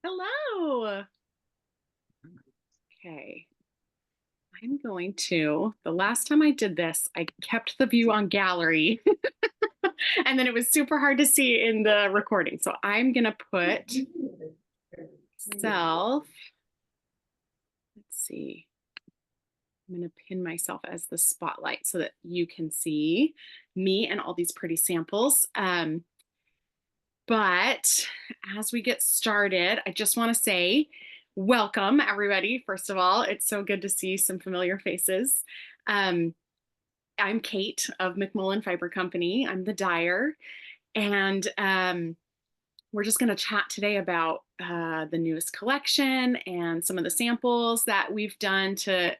Hello. Okay. I'm going to, the last time I did this, I kept the view on gallery and then it was super hard to see in the recording. So I'm going to put self, let's see, I'm going to pin myself as the spotlight so that you can see me and all these pretty samples. But as we get started, I just want to say welcome, everybody. First of all, it's so good to see some familiar faces. I'm Kate of McMullen Fiber Company. I'm the dyer, and we're just going to chat today about the newest collection and some of the samples that we've done to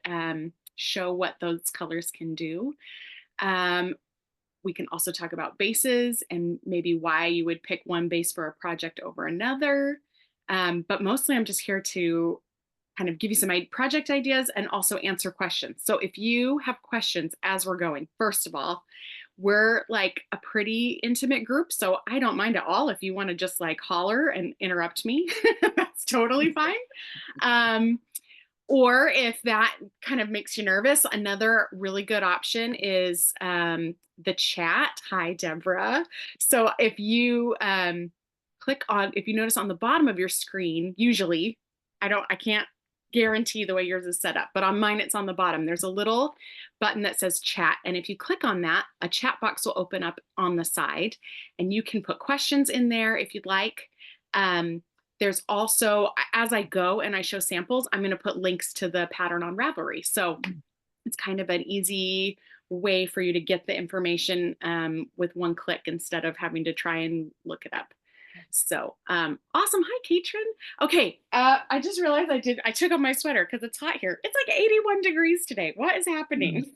show what those colors can do. We can also talk about bases and maybe why you would pick one base for a project over another. But mostly I'm just here to kind of give you some project ideas and also answer questions. So if you have questions as we're going, first of all, we're like a pretty intimate group, so I don't mind at all if you want to just like holler and interrupt me. That's totally fine. Or if that kind of makes you nervous, another really good option is the chat. Hi, Deborah. So if you click on, if you notice on the bottom of your screen, usually, I can't guarantee the way yours is set up, but on mine, it's on the bottom. There's a little button that says chat. And if you click on that, a chat box will open up on the side and you can put questions in there if you'd like. There's also, as I go and I show samples, I'm going to put links to the pattern on Ravelry. So it's kind of an easy way for you to get the information with one click instead of having to try and look it up. So awesome. Hi, Katrin. Okay, I just realized I took off my sweater because it's hot here. It's like 81 degrees today. What is happening?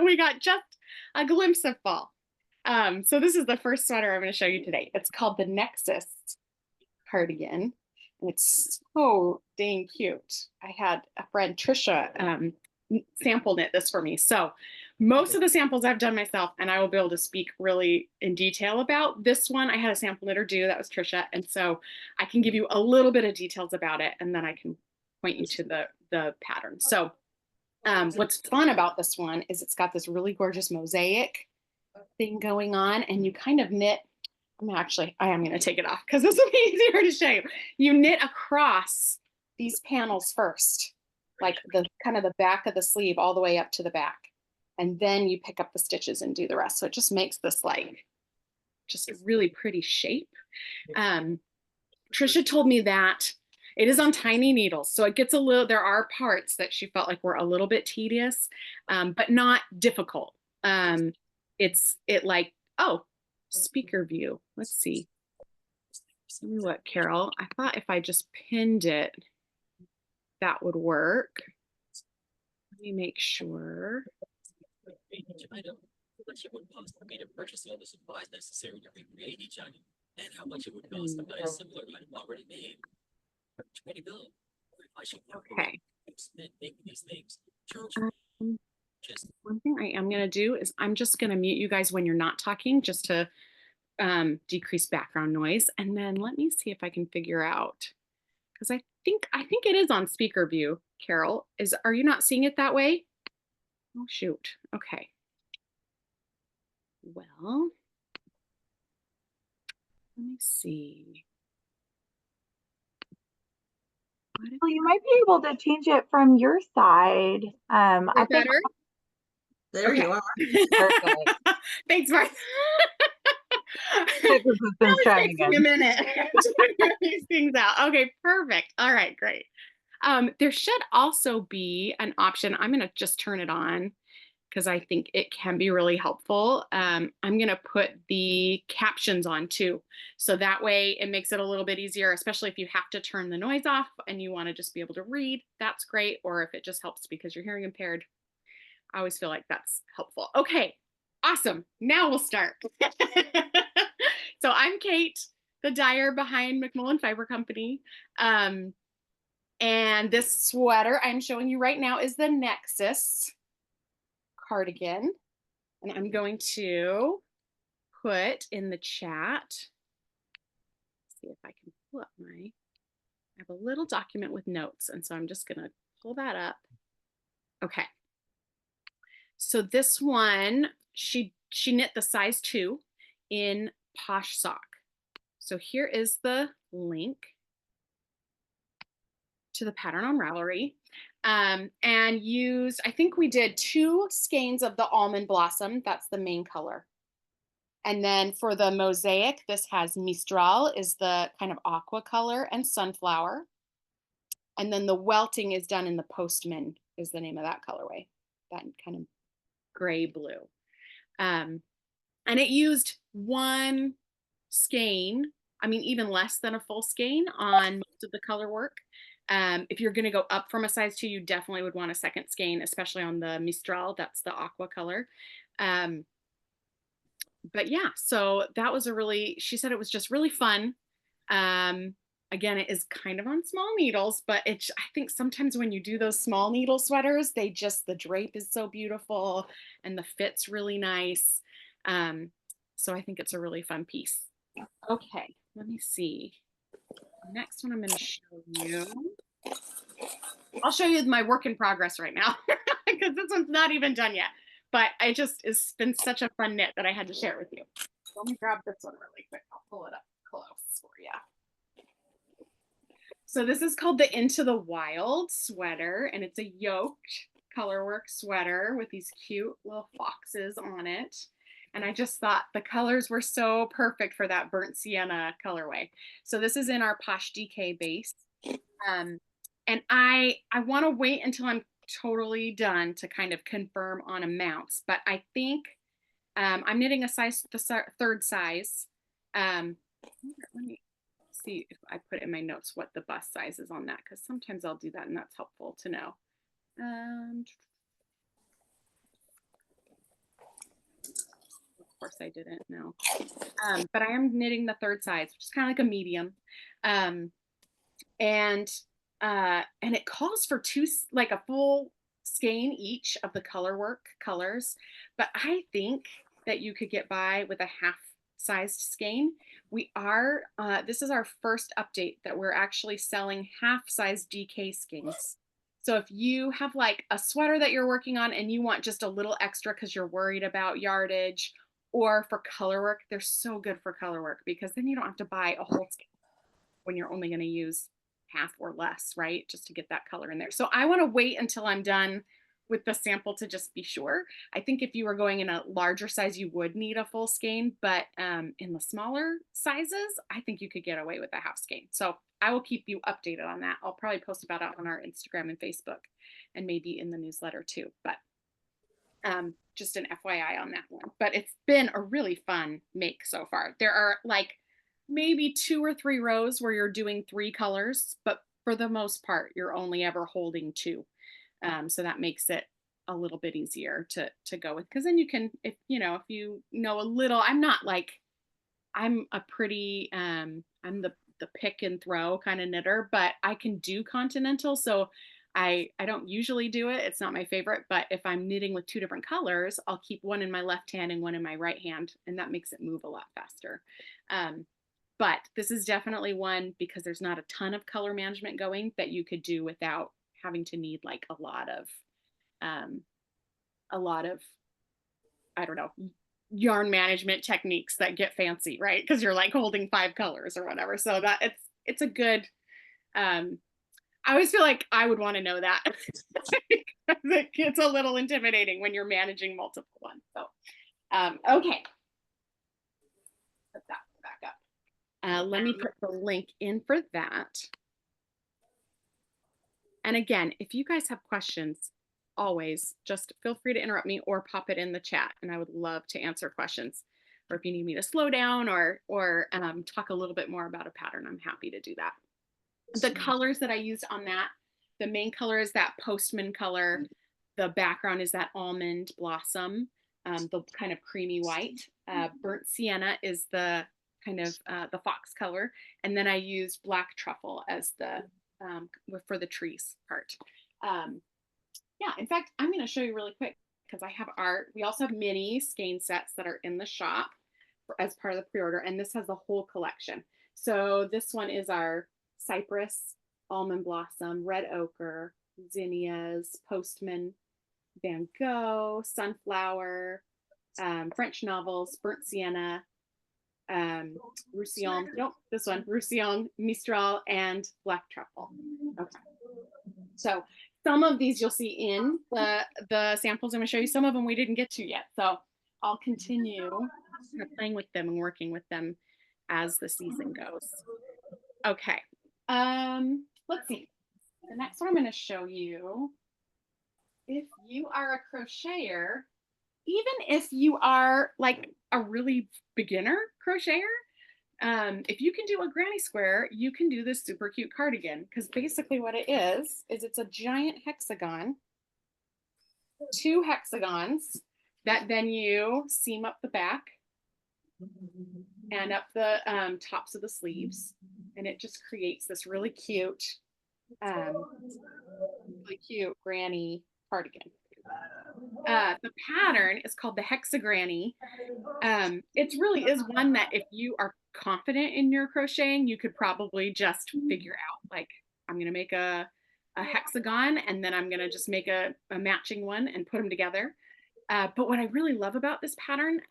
We got just a glimpse of fall. So this is the first sweater I'm going to show you today. It's called the Nexxus Cardigan. And it's so dang cute. I had a friend, Trisha, sample knit this for me. So most of the samples I've done myself, and I will be able to speak really in detail about this one. I had a sample knitter do, that was Trisha. And so I can give you a little bit of details about it, and then I can point you to the pattern. So what's fun about this one is it's got this really gorgeous mosaic thing going on, and you kind of knit. I am going to take it off because this will be easier to show you. You knit across these panels first, like the kind of the back of the sleeve all the way up to the back. And then you pick up the stitches and do the rest. So it just makes this like just a really pretty shape. Trisha told me that it is on tiny needles. So it gets a little, there are parts that she felt like were a little bit tedious, but not difficult. Speaker view. Let's see. Tell me what, Carol. I thought if I just pinned it, that would work. Let me make sure. Much it would cost for me to purchase all the supplies necessary to recreate each item, and how much it would cost to buy a similar item already made. $20 billion. I should making these things. One thing I am going to do is I'm just going to mute you guys when you're not talking, just to decrease background noise. And then let me see if I can figure out, because I think it is on speaker view. Carol, are you not seeing it that way? Oh shoot. Okay. Well, let me see. Well, you might be able to change it from your side. I think better. There you are. Perfect. Thanks, Martha. Trying a minute to figure these things out. Okay, perfect. All right, great. There should also be an option. I'm going to just turn it on because I think it can be really helpful. I'm going to put the captions on too. So that way it makes it a little bit easier, especially if you have to turn the noise off and you want to just be able to read, that's great. Or if it just helps because you're hearing impaired, I always feel like that's helpful. Okay, Awesome. Now we'll start. So I'm Kate, the dyer behind McMullen Fiber Company. And this sweater I'm showing you right now is the Nexxus Cardigan. And I'm going to put in the chat. See if I can pull up I have a little document with notes. And so I'm just going to pull that up. Okay. So this one, she knit the size 2 in Posh Sock. So here is the link to the pattern on Ravelry. And used, I think we did 2 skeins of the almond blossom. That's the main color. And then for the mosaic, this has Mistral is the kind of aqua color and sunflower. And then the welting is done in the Postman is the name of that colorway, that kind of gray blue. And it used 1 skein, I mean, even less than a full skein on most of the color work. If you're going to go up from a size 2, you definitely would want a second skein, especially on the Mistral. That's the aqua color. But yeah, so that was she said it was just really fun. Again, it is kind of on small needles, but I think sometimes when you do those small needle sweaters, the drape is so beautiful and the fit's really nice. So I think it's a really fun piece. Okay, let me see. Next one I'm going to show you. I'll show you my work in progress right now because this one's not even done yet. But it's been such a fun knit that I had to share it with you. Let me grab this one really quick. I'll pull it up close for you. So this is called the Into the Wild sweater, and it's a yoked colorwork sweater with these cute little foxes on it. And I just thought the colors were so perfect for that Burnt Sienna colorway. So this is in our Posh DK base. And I want to wait until I'm totally done to kind of confirm on amounts, but I think I'm knitting the 3rd size. Let me see if I put in my notes what the bust size is on that, because sometimes I'll do that and that's helpful to know. Of course I didn't know. But I am knitting the 3rd size, which is kind of like a medium. And it calls for 2, like a full skein each of the colorwork colors. But I think that you could get by with a half-sized skein. We are, this is our first update that we're actually selling half-size DK skeins. So if you have like a sweater that you're working on and you want just a little extra because you're worried about yardage, or for color work, they're so good for color work because then you don't have to buy a whole skein when you're only going to use half or less, right? Just to get that color in there. So I want to wait until I'm done with the sample to just be sure. I think if you were going in a larger size, you would need a full skein, but in the smaller sizes, I think you could get away with a half skein. So I will keep you updated on that. I'll probably post about it on our Instagram and Facebook and maybe in the newsletter too, but just an FYI on that one. But it's been a really fun make so far. There are like maybe 2 or 3 rows where you're doing 3 colors, but for the most part, you're only ever holding 2. So that makes it a little bit easier to go with, because then you can, if you know a little, I'm a pretty, I'm the pick and throw kind of knitter, but I can do continental. So I don't usually do it. It's not my favorite, but if I'm knitting with 2 different colors, I'll keep one in my left hand and one in my right hand, and that makes it move a lot faster. But this is definitely one, because there's not a ton of color management going, that you could do without having to need like a lot of I don't know, yarn management techniques that get fancy, right? Because you're like holding 5 colors or whatever. So that it's a good, I always feel like I would want to know that. It's a little intimidating when you're managing multiple ones. So okay, put that back up. Let me put the link in for that. And again, if you guys have questions, always just feel free to interrupt me or pop it in the chat, and I would love to answer questions. Or if you need me to slow down or talk a little bit more about a pattern, I'm happy to do that. The colors that I used on that, the main color is that Postman color. The background is that almond blossom. the kind of creamy white. Burnt Sienna is the kind of the fox color. And then I used black truffle as the for the trees part. Yeah, in fact, I'm going to show you really quick because I have art. We also have mini skein sets that are in the shop as part of the pre-order, and this has the whole collection. So this one is our Cypress, Almond Blossom, Red Ochre, Zinnias, Postman, Van Gogh, Sunflower, French Novels, Burnt Sienna, Roussillon, nope, this one, Roussillon, Mistral, and Black Truffle. Okay. So some of these you'll see in the samples I'm going to show you. Some of them we didn't get to yet. So I'll continue playing with them and working with them as the season goes. Okay. Let's see. The next one I'm going to show you, if you are a crocheter, even if you are like a really beginner crocheter, if you can do a granny square, you can do this super cute cardigan, because basically what it is it's a giant hexagon, 2 hexagons that then you seam up the back and up the tops of the sleeves, and it just creates this really cute granny cardigan. The pattern is called the Hexagranny. It really is one that if you are confident in your crocheting, you could probably just figure out, like, I'm going to make a hexagon, and then I'm going to just make a matching one and put them together. But what I really love about this pattern,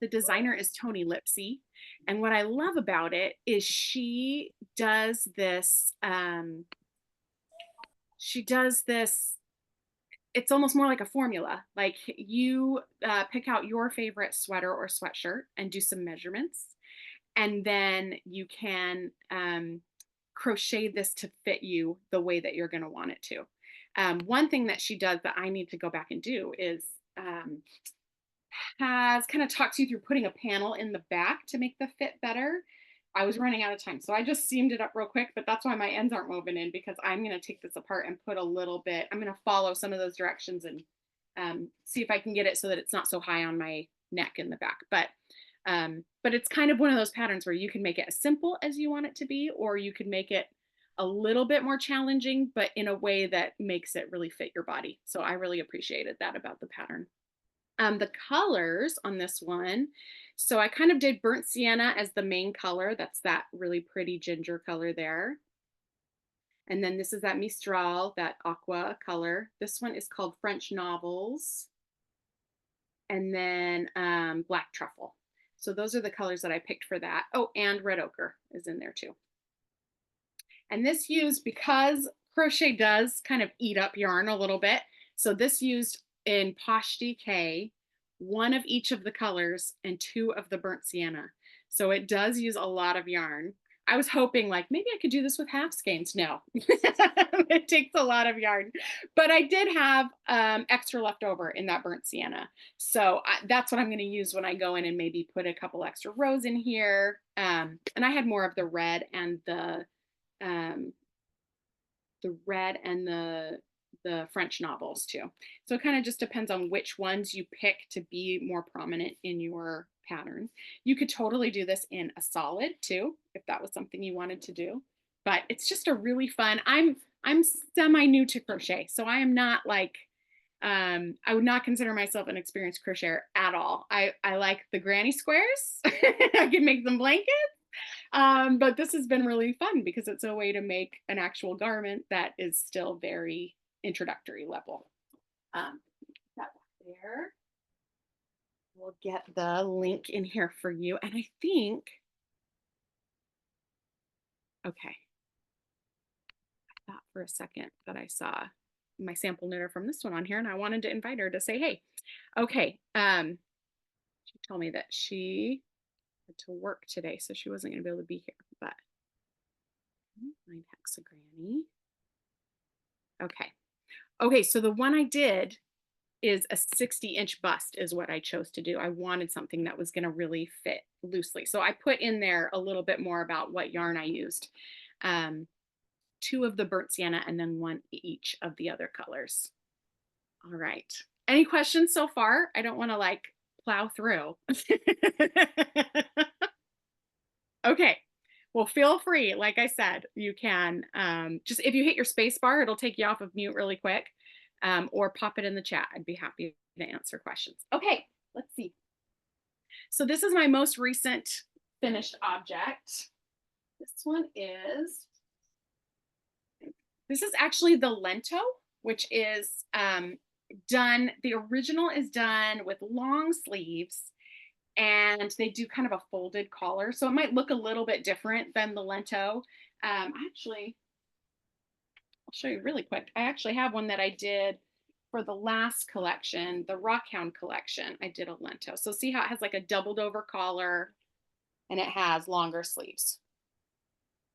the designer is Toni Lipsey. And what I love about it is she does this, it's almost more like a formula. Like you pick out your favorite sweater or sweatshirt and do some measurements. And then you can crochet this to fit you the way that you're going to want it to. One thing that she does that I need to go back and do is kind of talks you through putting a panel in the back to make the fit better. I was running out of time, so I just seamed it up real quick, but that's why my ends aren't woven in, because I'm going to take this apart and put a little bit, I'm going to follow some of those directions and see if I can get it so that it's not so high on my neck in the back. But it's kind of one of those patterns where you can make it as simple as you want it to be, or you could make it a little bit more challenging, but in a way that makes it really fit your body. So I really appreciated that about the pattern. The colors on this one, so I kind of did Burnt Sienna as the main color. That's that really pretty ginger color there. And then this is that Mistral, that aqua color. This one is called French Novels. And then Black Truffle. So those are the colors that I picked for that. Oh, and Red Ochre is in there too. And this used, because crochet does kind of eat up yarn a little bit, so this used in Posh DK 1 of each of the colors and 2 of the Burnt Sienna. So it does use a lot of yarn. I was hoping like maybe I could do this with half skeins. No, it takes a lot of yarn, but I did have extra left over in that Burnt Sienna. So that's what I'm going to use when I go in and maybe put a couple extra rows in here. And I had more of the red and the French Novels too. So it kind of just depends on which ones you pick to be more prominent in your pattern. You could totally do this in a solid too, if that was something you wanted to do. But it's just a really fun, I'm semi new to crochet, so I am not like, I would not consider myself an experienced crocheter at all. I like the granny squares. I can make some blankets. But this has been really fun because it's a way to make an actual garment that is still very introductory level. That back there. We'll get the link in here for you. And I think, okay. I thought for a second that I saw my sample knitter from this one on here, and I wanted to invite her to say, hey, okay. She told me that she had to work today, so she wasn't going to be able to be here, but find Hexagranny. Okay, so the one I did is a 60-inch bust is what I chose to do. I wanted something that was going to really fit loosely. So I put in there a little bit more about what yarn I used. 2 of the Burnt Sienna and then 1 each of the other colors. All right, Any questions so far? I don't want to like plow through. Okay. Well, feel free. Like I said, you can just if you hit your space bar, it'll take you off of mute really quick, or pop it in the chat. I'd be happy to answer questions. Okay, let's see. So this is my most recent finished object. This is actually the Lento, which is done, the original is done with long sleeves, and they do kind of a folded collar. So it might look a little bit different than the Lento. Actually, I'll show you really quick. I actually have one that I did for the last collection, the Rockhound collection. I did a Lento. So see how it has like a doubled over collar and it has longer sleeves.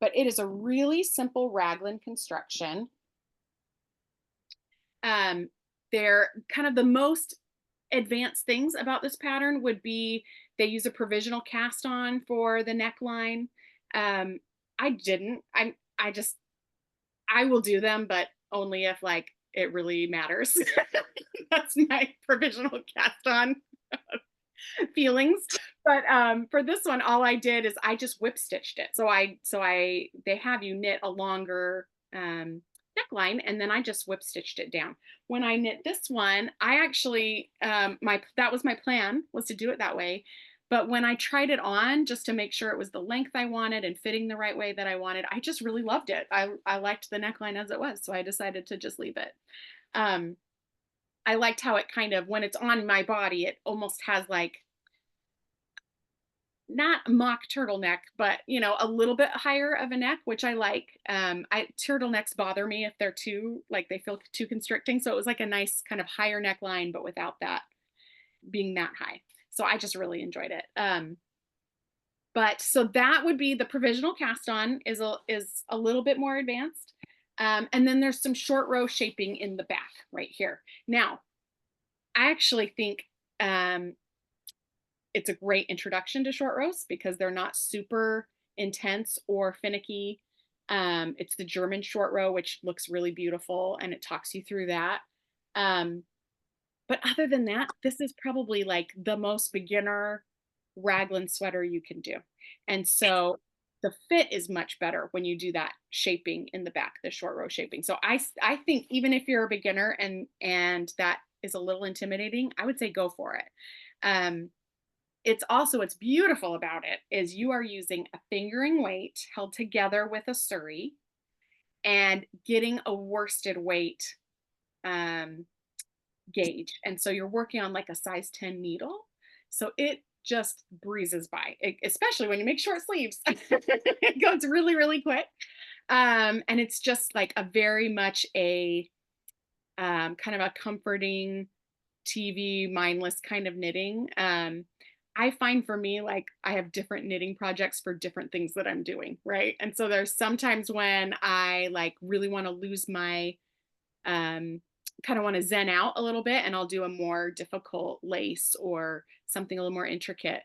But it is a really simple raglan construction. They're kind of the most advanced things about this pattern would be they use a provisional cast on for the neckline. I didn't. I will do them, but only if like it really matters. That's my provisional cast on feelings. But for this one, all I did is I just whip stitched it. They have you knit a longer neckline, and then I just whip stitched it down. When I knit this one, I actually that was my plan, was to do it that way. But when I tried it on just to make sure it was the length I wanted and fitting the right way that I wanted, I just really loved it. I liked the neckline as it was, so I decided to just leave it. I liked how it kind of, when it's on my body, it almost has like, not a mock turtleneck, but you know, a little bit higher of a neck, which I like. Turtlenecks bother me if they're too, like they feel too constricting. So it was like a nice kind of higher neckline, but without that being that high. So I just really enjoyed it. But so that would be the provisional cast on is a little bit more advanced. And then there's some short row shaping in the back right here. Now, I actually think it's a great introduction to short rows because they're not super intense or finicky. It's the German short row, which looks really beautiful, and it talks you through that. But other than that, this is probably like the most beginner raglan sweater you can do. And so the fit is much better when you do that shaping in the back, the short row shaping. So I think even if you're a beginner and that is a little intimidating, I would say go for it. What's beautiful about it is you are using a fingering weight held together with a suri and getting a worsted weight gauge. And so you're working on like a size 10 needle. So it just breezes by, especially when you make short sleeves. It goes really, really quick. And it's just like a very much a kind of a comforting TV, mindless kind of knitting. I find for me, like I have different knitting projects for different things that I'm doing, right? And so there's sometimes when I like really want to lose my kind of want to zen out a little bit, and I'll do a more difficult lace or something a little more intricate.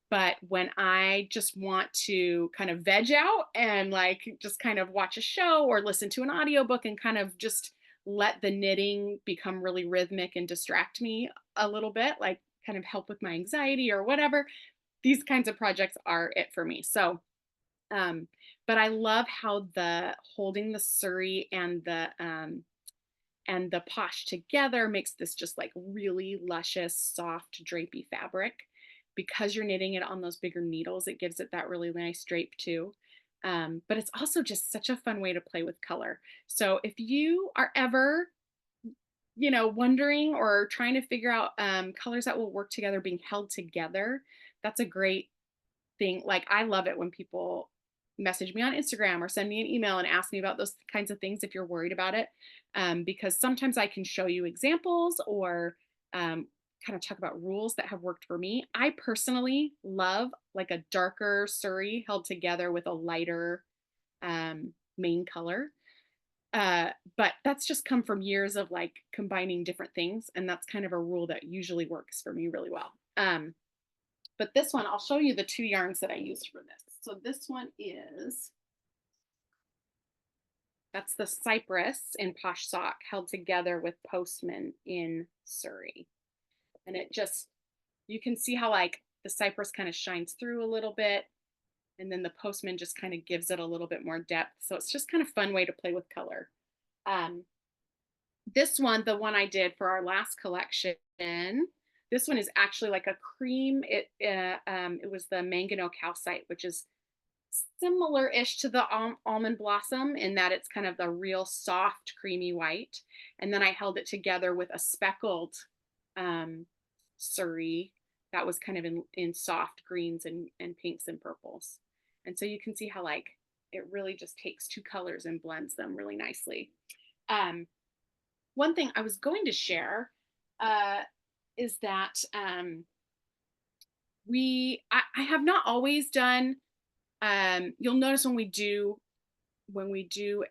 But when I just want to kind of veg out and like just kind of watch a show or listen to an audiobook and kind of just let the knitting become really rhythmic and distract me a little bit, like kind of help with my anxiety or whatever, these kinds of projects are it for me. So but I love how the holding the suri and the posh together makes this just like really luscious, soft, drapey fabric. Because you're knitting it on those bigger needles, it gives it that really nice drape too. But it's also just such a fun way to play with color. So if you are ever, you know, wondering or trying to figure out colors that will work together being held together, that's a great thing. Like I love it when people message me on Instagram or send me an email and ask me about those kinds of things if you're worried about it. Because sometimes I can show you examples or kind of talk about rules that have worked for me. I personally love like a darker suri held together with a lighter main color. But that's just come from years of like combining different things. And that's kind of a rule that usually works for me really well. But this one, I'll show you the two yarns that I used for this. So this one is That's the Cypress in Posh Sock held together with Postman in Suri. And it just, you can see how like the Cypress kind of shines through a little bit. And then the Postman just kind of gives it a little bit more depth. So it's just kind of fun way to play with color. This one, the one I did for our last collection, this one is actually like a cream. It was the Manganese Calcite, which is similar-ish to the almond blossom in that it's kind of the real soft, creamy white. And then I held it together with a speckled Suri that was kind of in soft greens and pinks and purples. And so you can see how like it really just takes two colors and blends them really nicely. One thing I was going to share is that I have not always done, you'll notice when we do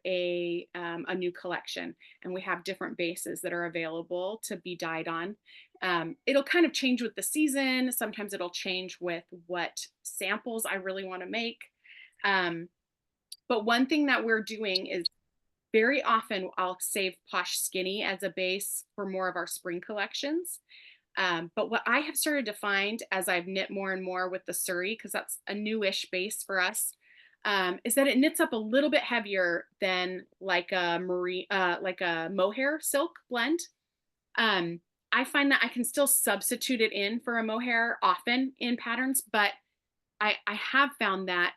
a new collection and we have different bases that are available to be dyed on, it'll kind of change with the season. Sometimes it'll change with what samples I really want to make. But one thing that we're doing is very often I'll save Posh Skinny as a base for more of our spring collections. But what I have started to find as I've knit more and more with the Suri, because that's a newish base for us, is that it knits up a little bit heavier than like a mohair silk blend. I find that I can still substitute it in for a mohair often in patterns, but I have found that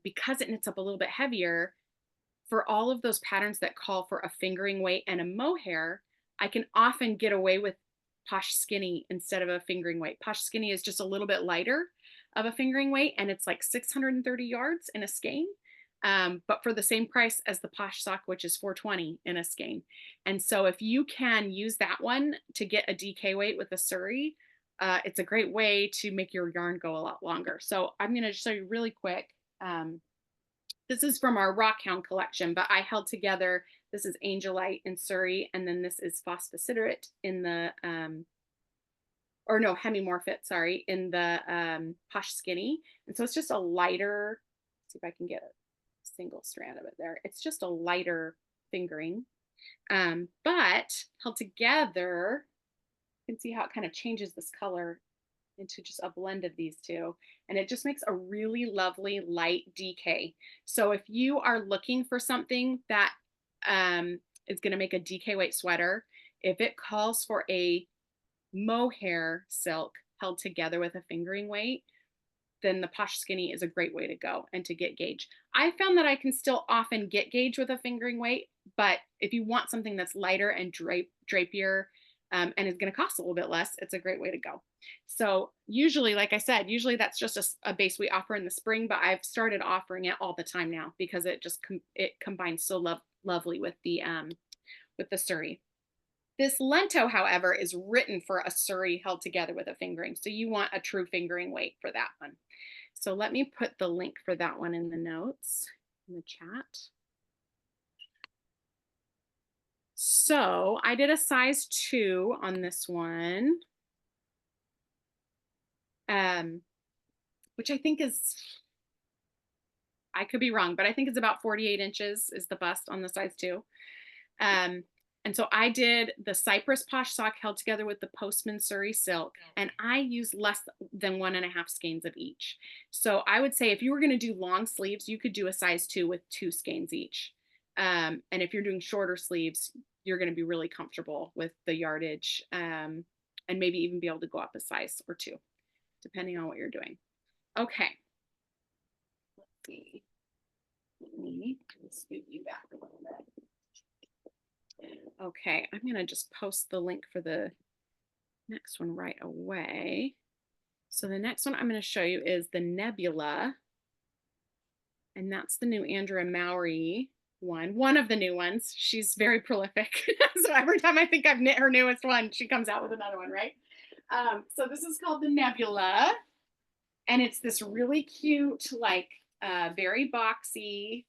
because it knits up a little bit heavier, for all of those patterns that call for a fingering weight and a mohair, I can often get away with Posh Skinny instead of a fingering weight. Posh Skinny is just a little bit lighter of a fingering weight, and it's like 630 yards in a skein, but for the same price as the Posh Sock, which is 420 in a skein. And so if you can use that one to get a DK weight with a Suri, it's a great way to make your yarn go a lot longer. So I'm going to show you really quick. This is from our Rockhound collection, but I held together, this is Angelite in Suri, and then this is Phosphocitrate in the, Hemimorphite, sorry, in the Posh Skinny. And so it's just a lighter, let's see if I can get a single strand of it there. It's just a lighter fingering, but held together, you can see how it kind of changes this color into just a blend of these two, and it just makes a really lovely light DK. So if you are looking for something that is going to make a DK weight sweater, if it calls for a mohair silk held together with a fingering weight, then the Posh Skinny is a great way to go and to get gauge. I found that I can still often get gauge with a fingering weight, but if you want something that's lighter and drapier and is going to cost a little bit less, it's a great way to go. So usually, like I said, usually that's just a base we offer in the spring, but I've started offering it all the time now because it just it combines so lovely with the Suri. This Lento, however, is written for a Suri held together with a fingering. So you want a true fingering weight for that one. So let me put the link for that one in the notes in the chat. So I did a size 2 on this one, which I think is, I could be wrong, but I think it's about 48 inches is the bust on the size 2. And so I did the Cypress Posh Sock held together with the Postman Suri Silk, and I used less than 1.5 skeins of each. So I would say if you were going to do long sleeves, you could do a size 2 with 2 skeins each. And if you're doing shorter sleeves, you're going to be really comfortable with the yardage, and maybe even be able to go up a size or 2, depending on what you're doing. Okay. Let's see. Let me scoot you back a little bit. Okay, I'm going to just post the link for the next one right away. So the next one I'm going to show you is the Nebula, and that's the new Andrea Mowry one of the new ones. She's very prolific. So every time I think I've knit her newest one, she comes out with another one, right? So this is called the Nebula, and it's this really cute, like very boxy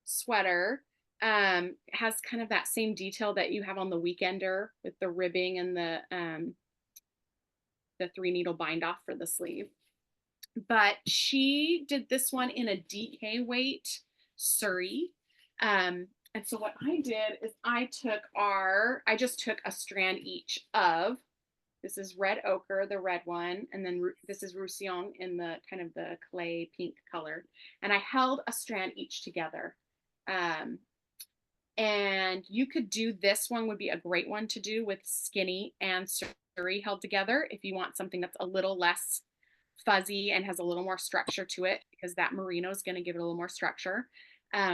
sweater. It has kind of that same detail that you have on the Weekender with the ribbing and the 3 needle bind off for the sleeve. but she did this one in a DK weight Suri. And so what I did is I just took a strand each of, this is red ochre, the red one, and then this is Roussillon in the kind of the clay pink color. And I held a strand each together. And you could do, this one would be a great one to do with skinny and Suri held together if you want something that's a little less fuzzy and has a little more structure to it, because that merino is going to give it a little more structure.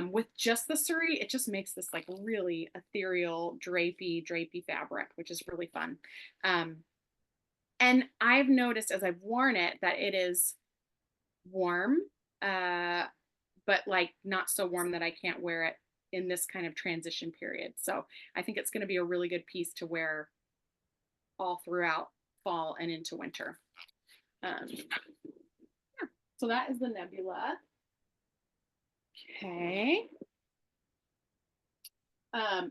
With just the Suri, it just makes this like really ethereal drapey fabric, which is really fun. And I've noticed as I've worn it that it is warm, but like not so warm that I can't wear it in this kind of transition period. So I think it's going to be a really good piece to wear all throughout fall and into winter. Yeah. So that is the Nebula. Okay.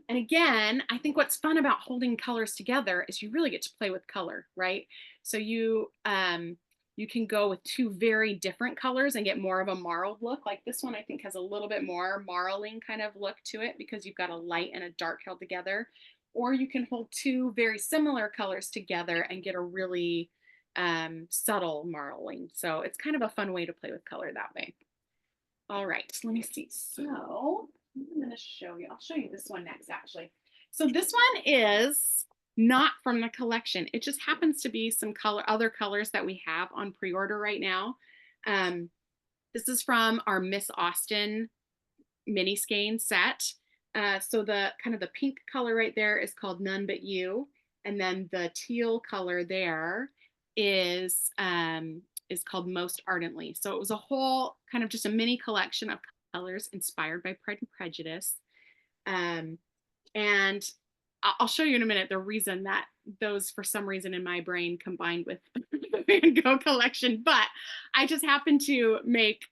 And again, I think what's fun about holding colors together is you really get to play with color, right? So you can go with two very different colors and get more of a marled look. Like this one, I think has a little bit more marling kind of look to it because you've got a light and a dark held together. Or you can hold two very similar colors together and get a really subtle marling. So it's kind of a fun way to play with color that way. All right, let me see. So I'm going to show you. I'll show you this one next, actually. So this one is not from the collection. It just happens to be some other colors that we have on pre-order right now. This is from our Miss Austin mini skein set. So the kind of the pink color right there is called None But You. And then the teal color there is called Most Ardently. So it was a whole kind of just a mini collection of colors inspired by Pride and Prejudice. And I'll show you in a minute the reason that those, for some reason in my brain, combined with the Van Gogh collection. But I just happened to make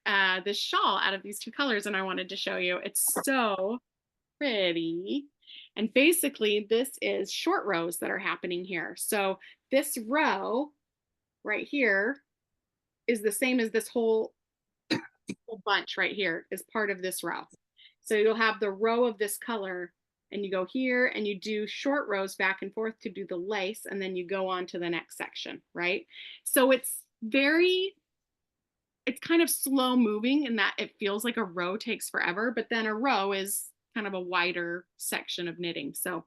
this shawl out of these two colors, and I wanted to show you. It's so pretty. And basically, this is short rows that are happening here. So this row right here is the same as this whole bunch right here is part of this row. So you'll have the row of this color, and you go here and you do short rows back and forth to do the lace, and then you go on to the next section, right? So it's kind of slow moving in that it feels like a row takes forever, but then a row is kind of a wider section of knitting. So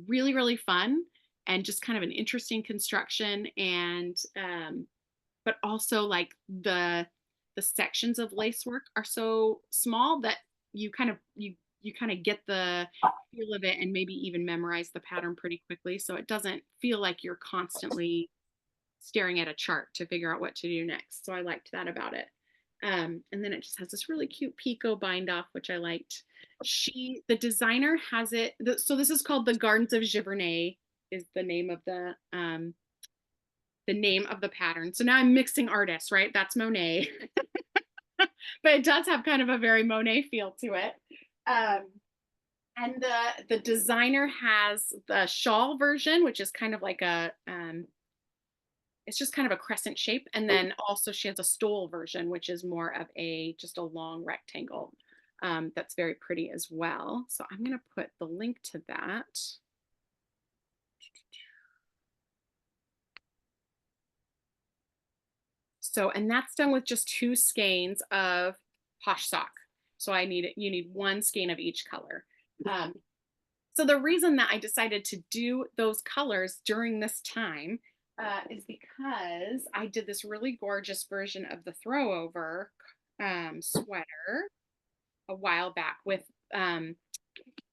really, really fun and just kind of an interesting construction. And but also like the sections of lace work are so small that you kind of get the feel of it and maybe even memorize the pattern pretty quickly. So it doesn't feel like you're constantly staring at a chart to figure out what to do next. So I liked that about it. And then it just has this really cute picot bind off, which I liked. The designer has it. So this is called the Gardens of Giverny is the name of the pattern. So now I'm mixing artists, right? That's Monet. But it does have kind of a very Monet feel to it. And the designer has the shawl version, which is kind of like it's just kind of a crescent shape. And then also she has a stole version, which is more of just a long rectangle. That's very pretty as well. So I'm going to put the link to that. So, and that's done with just 2 skeins of Posh Sock. So you need 1 skein of each color. So the reason that I decided to do those colors during this time is because I did this really gorgeous version of the throwover sweater a while back with,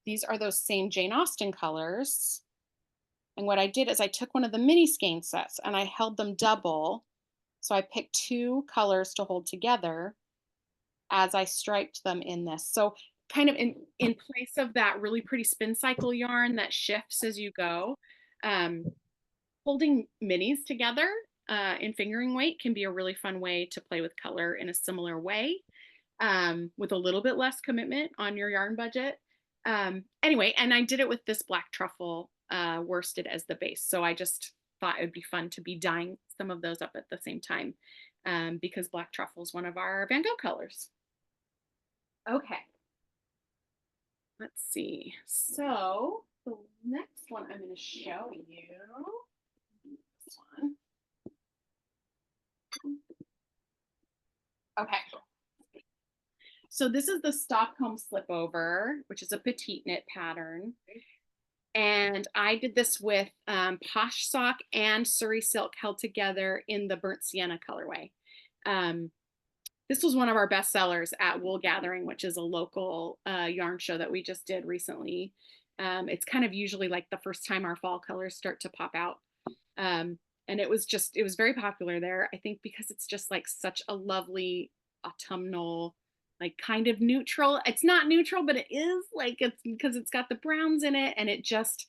these are those same Jane Austen colors. And what I did is I took one of the mini skein sets and I held them double. So I picked 2 colors to hold together as I striped them in this. So kind of in place of that really pretty spin cycle yarn that shifts as you go, holding minis together in fingering weight can be a really fun way to play with color in a similar way, with a little bit less commitment on your yarn budget. Anyway, and I did it with this black truffle worsted as the base. So I just thought it would be fun to be dyeing some of those up at the same time, because black truffle is one of our Van Gogh colors. Okay. Let's see. So the next one I'm going to show you, this one. Okay. So this is the Stockholm Slipover, which is a petite knit pattern. And I did this with Posh Sock and Suri Silk held together in the Burnt Sienna colorway. This was one of our best sellers at Wool Gathering, which is a local yarn show that we just did recently. It's kind of usually like the first time our fall colors start to pop out. And it was very popular there, I think, because it's just like such a lovely autumnal, like kind of neutral. It's not neutral, but it is, like, it's because it's got the browns in it, and it just,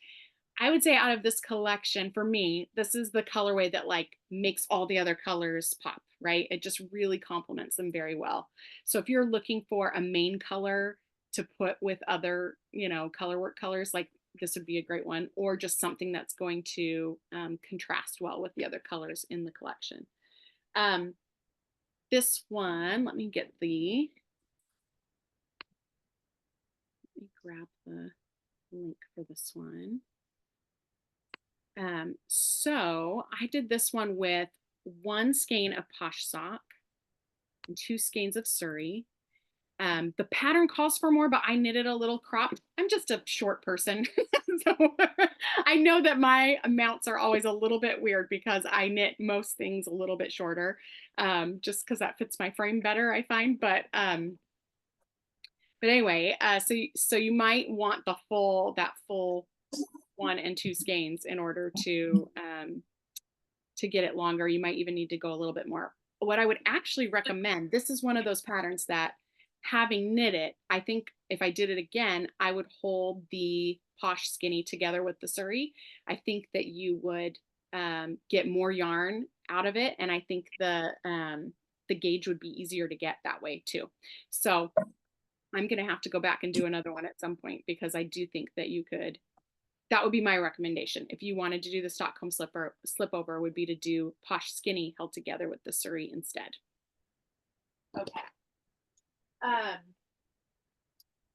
I would say out of this collection, for me, this is the colorway that like makes all the other colors pop, right? It just really complements them very well. So if you're looking for a main color to put with other, you know, color work colors, like this would be a great one, or just something that's going to contrast well with the other colors in the collection. This one, let me grab the link for this one. So I did this one with 1 skein of Posh Sock and 2 skeins of Suri. The pattern calls for more, but I knitted a little cropped. I'm just a short person. So I know that my amounts are always a little bit weird because I knit most things a little bit shorter, just because that fits my frame better, I find. But anyway, so you might want that full 1 and 2 skeins in order to get it longer. You might even need to go a little bit more. What I would actually recommend, this is one of those patterns that, having knit it, I think if I did it again, I would hold the Posh skinny together with the Suri. I think that you would get more yarn out of it, and I think the gauge would be easier to get that way too. So I'm gonna have to go back and do another one at some point, because I do think that you could. That would be my recommendation. If you wanted to do the Stockholm Slipover, would be to do Posh skinny held together with the Suri instead. Okay.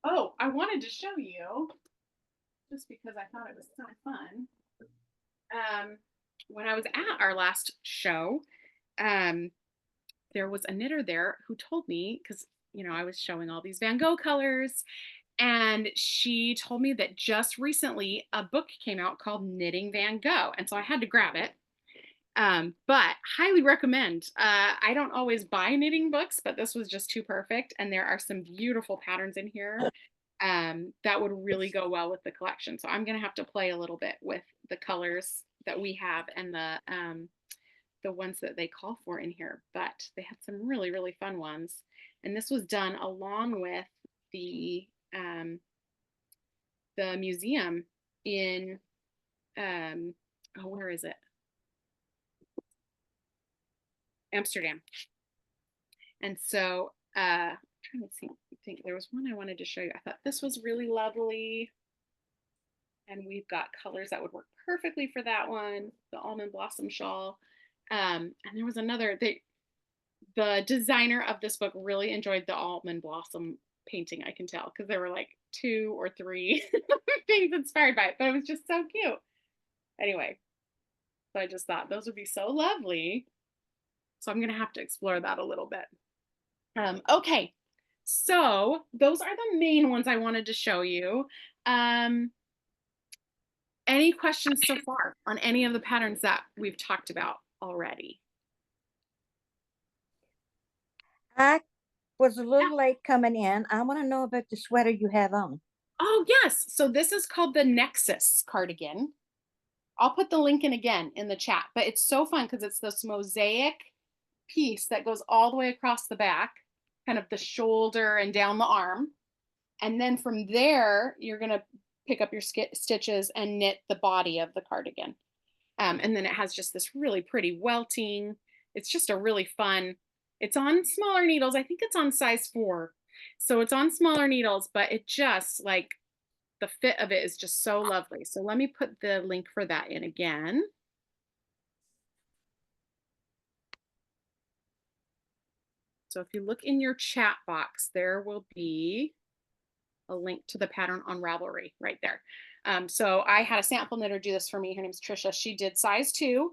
Oh, I wanted to show you, just because I thought it was so fun. When I was at our last show, there was a knitter there who told me, because, you know, I was showing all these Van Gogh colors, and she told me that just recently a book came out called Knitting Van Gogh. And so I had to grab it. But highly recommend. I don't always buy knitting books, but this was just too perfect. And there are some beautiful patterns in here that would really go well with the collection. So I'm going to have to play a little bit with the colors that we have and the ones that they call for in here. But they have some really, really fun ones. And this was done along with the museum in, where is it? Amsterdam. And so I'm trying to think, there was one I wanted to show you. I thought this was really lovely, and we've got colors that would work perfectly for that one, the almond blossom shawl. And there was another, the designer of this book really enjoyed the almond blossom painting, I can tell, because there were like 2 or 3 things inspired by it, but it was just so cute. Anyway, so I just thought those would be so lovely. So I'm going to have to explore that a little bit. Okay, so those are the main ones I wanted to show you. Any questions so far on any of the patterns that we've talked about already? I was a little late coming in. I want to know about the sweater you have on. Oh, yes. So this is called the Nexxus Cardigan. I'll put the link in again in the chat, but it's so fun because it's this mosaic piece that goes all the way across the back, kind of the shoulder and down the arm. And then from there, you're going to pick up your stitches and knit the body of the cardigan. And then it has just this really pretty welting. It's just a really fun, it's on smaller needles. I think it's on size 4. So it's on smaller needles, but it just, like, the fit of it is just so lovely. So let me put the link for that in again. So if you look in your chat box, there will be a link to the pattern on Ravelry right there. So I had a sample knitter do this for me. Her name's Trisha. She did size 2.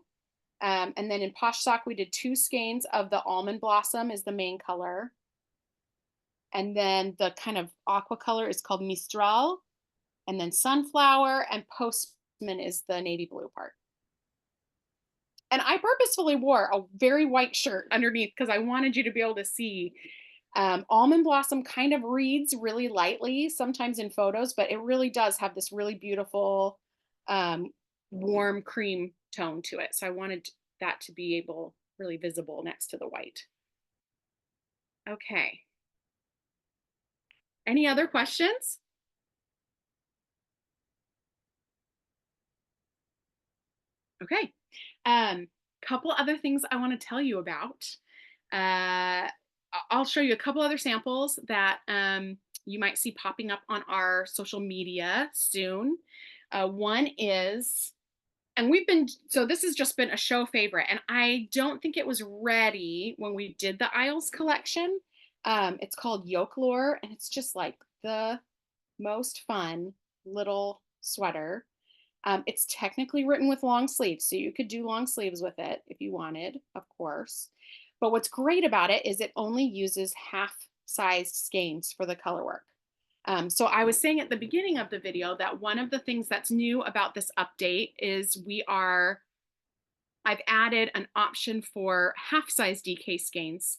And then in Posh Sock, we did 2 skeins of the almond blossom is the main color. And then the kind of aqua color is called Mistral. And then sunflower and Postman is the navy blue part. And I purposefully wore a very white shirt underneath because I wanted you to be able to see. Almond blossom kind of reads really lightly sometimes in photos, but it really does have this really beautiful warm cream tone to it. So I wanted that to be really visible next to the white. Okay. Any other questions? Okay. Couple other things I want to tell you about. I'll show you a couple other samples that you might see popping up on our social media soon. One is, and so this has just been a show favorite, and I don't think it was ready when we did the Isles collection. It's called Yokelore, and it's just like the most fun little sweater. It's technically written with long sleeves, so you could do long sleeves with it if you wanted, of course. But what's great about it is it only uses half-sized skeins for the color work. So I was saying at the beginning of the video that one of the things that's new about this update is I've added an option for half-size DK skeins.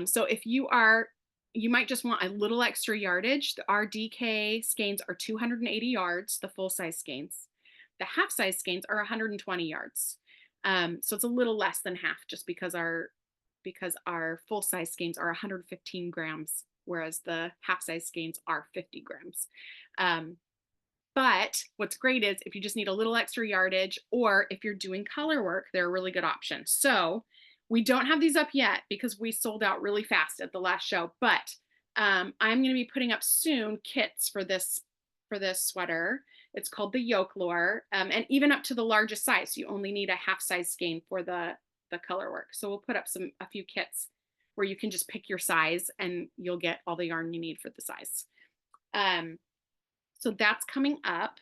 So if you might just want a little extra yardage. Our DK skeins are 280 yards, the full-size skeins. The half-size skeins are 120 yards. So it's a little less than half just because our full-size skeins are 115 grams, whereas the half-size skeins are 50 grams. But what's great is if you just need a little extra yardage, or if you're doing color work, they're a really good option. So we don't have these up yet because we sold out really fast at the last show, but I'm going to be putting up soon kits for this sweater. It's called the Yokelore, and even up to the largest size. You only need a half-size skein for the color work. So we'll put up a few kits where you can just pick your size and you'll get all the yarn you need for the size. So that's coming up.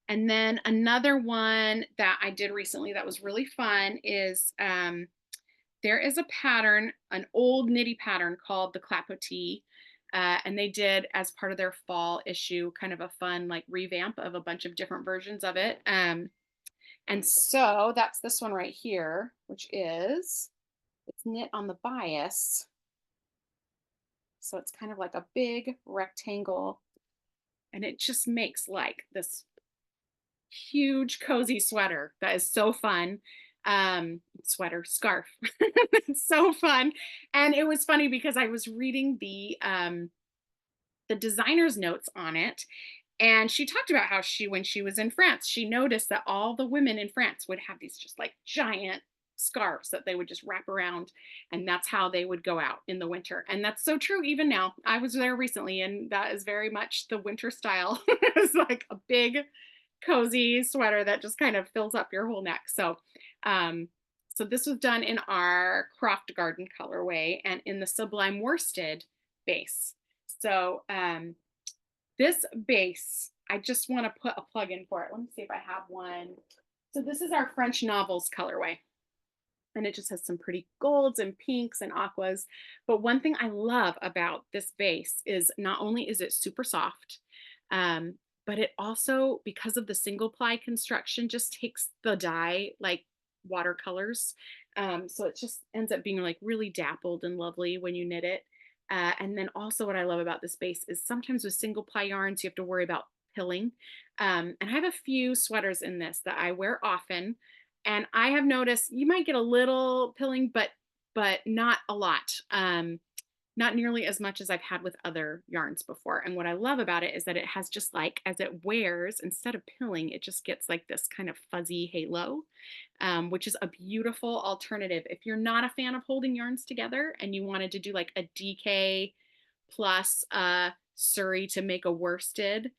And then another one that I did recently that was really fun is there is a pattern, an old knitty pattern called the Clapotis. And they did, as part of their fall issue, kind of a fun like revamp of a bunch of different versions of it. And so that's this one right here, which it's knit on the bias. So it's kind of like a big rectangle, and it just makes like this huge cozy sweater that is so fun. Scarf. It's so fun. And it was funny because I was reading the designer's notes on it, and she talked about how when she was in France, she noticed that all the women in France would have these just like giant scarves that they would just wrap around, and that's how they would go out in the winter. And that's so true even now. I was there recently, and that is very much the winter style. It's like a big cozy sweater that just kind of fills up your whole neck. So so this was done in our Croft Garden colorway and in the Sublime Worsted base. So this base, I just want to put a plug in for it. Let me see if I have one. So this is our French Novels colorway, and it just has some pretty golds and pinks and aquas. But one thing I love about this base is not only is it super soft, but it also, because of the single ply construction, just takes the dye like watercolors. So it just ends up being like really dappled and lovely when you knit it. And then also what I love about this base is sometimes with single ply yarns, you have to worry about pilling. And I have a few sweaters in this that I wear often. And I have noticed you might get a little pilling, but not a lot. Not nearly as much as I've had with other yarns before. And what I love about it is that it has just like, as it wears, instead of pilling, it just gets like this kind of fuzzy halo, which is a beautiful alternative. If you're not a fan of holding yarns together and you wanted to do like a DK plus Suri to make a worsted,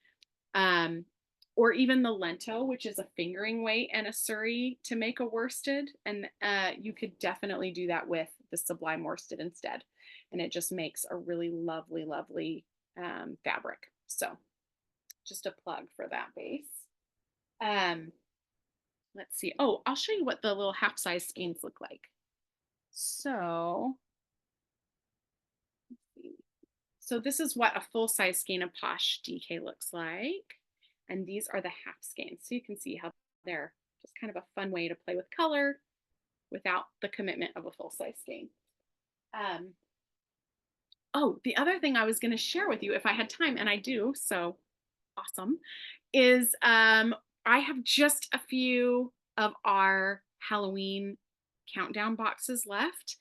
or even the Lento, which is a fingering weight and a Suri to make a worsted. And you could definitely do that with the Sublime Worsted instead. and it just makes a really lovely, lovely fabric. So just a plug for that base. Let's see. Oh, I'll show you what the little half size skeins look like. So this is what a full size skein of Posh DK looks like. And these are the half skeins. So you can see how they're just kind of a fun way to play with color without the commitment of a full size skein. Oh, the other thing I was going to share with you if I had time, and I do, so awesome, is I have just a few of our Halloween countdown boxes left.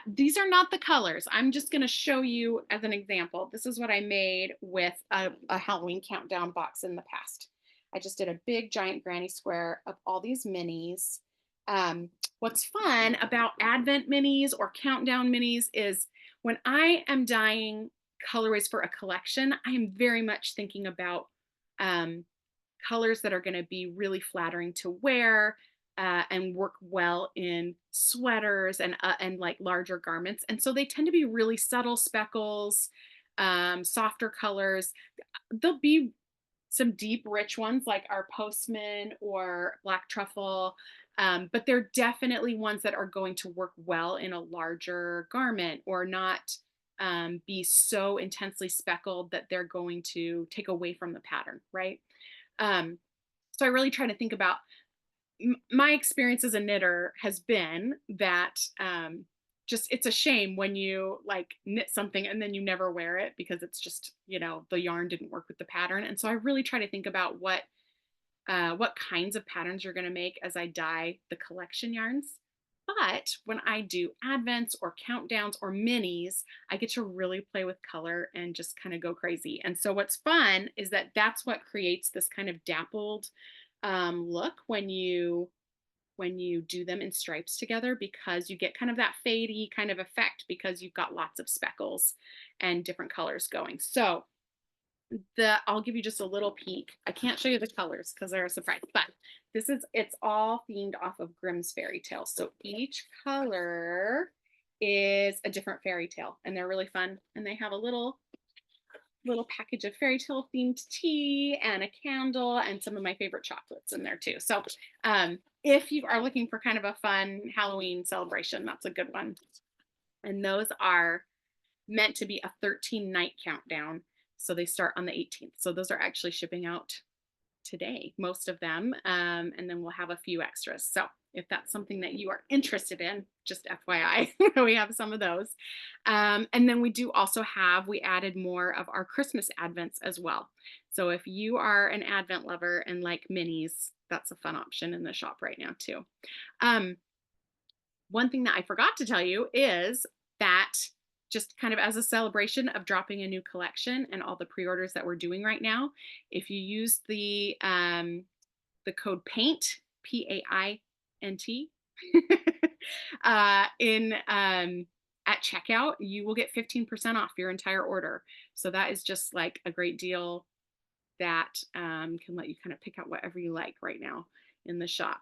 These are not the colors. I'm just going to show you as an example. This is what I made with a Halloween countdown box in the past. I just did a big giant granny square of all these minis. What's fun about Advent minis or countdown minis is when I am dyeing colorways for a collection, I am very much thinking about colors that are going to be really flattering to wear, and work well in sweaters and like larger garments. And so they tend to be really subtle speckles, softer colors. There'll be some deep, rich ones like our Postman or Black Truffle, but they're definitely ones that are going to work well in a larger garment or not be so intensely speckled that they're going to take away from the pattern, right? So I really try to think about my experience as a knitter has been that just it's a shame when you like knit something and then you never wear it because it's just, you know, the yarn didn't work with the pattern. And so I really try to think about what kinds of patterns you're going to make as I dye the collection yarns. But when I do advents or countdowns or minis, I get to really play with color and just kind of go crazy. And so what's fun is that that's what creates this kind of dappled look when you do them in stripes together, because you get kind of that fadey kind of effect because you've got lots of speckles and different colors going. So I'll give you just a little peek. I can't show you the colors because they're a surprise, but it's all themed off of Grimm's fairy tales. So each color is a different fairy tale and they're really fun. And they have a little package of fairy tale themed tea and a candle and some of my favorite chocolates in there too. So if you are looking for kind of a fun Halloween celebration, that's a good one. And those are meant to be a 13-night countdown. So they start on the 18th. So those are actually shipping out today, most of them. And then we'll have a few extras. So if that's something that you are interested in, just FYI, we have some of those. And then we added more of our Christmas advents as well. So if you are an advent lover and like minis, that's a fun option in the shop right now too. One thing that I forgot to tell you is that just kind of as a celebration of dropping a new collection and all the pre-orders that we're doing right now, if you use the code PAINT, PAINT, at checkout, you will get 15% off your entire order. So that is just like a great deal that can let you kind of pick out whatever you like right now in the shop.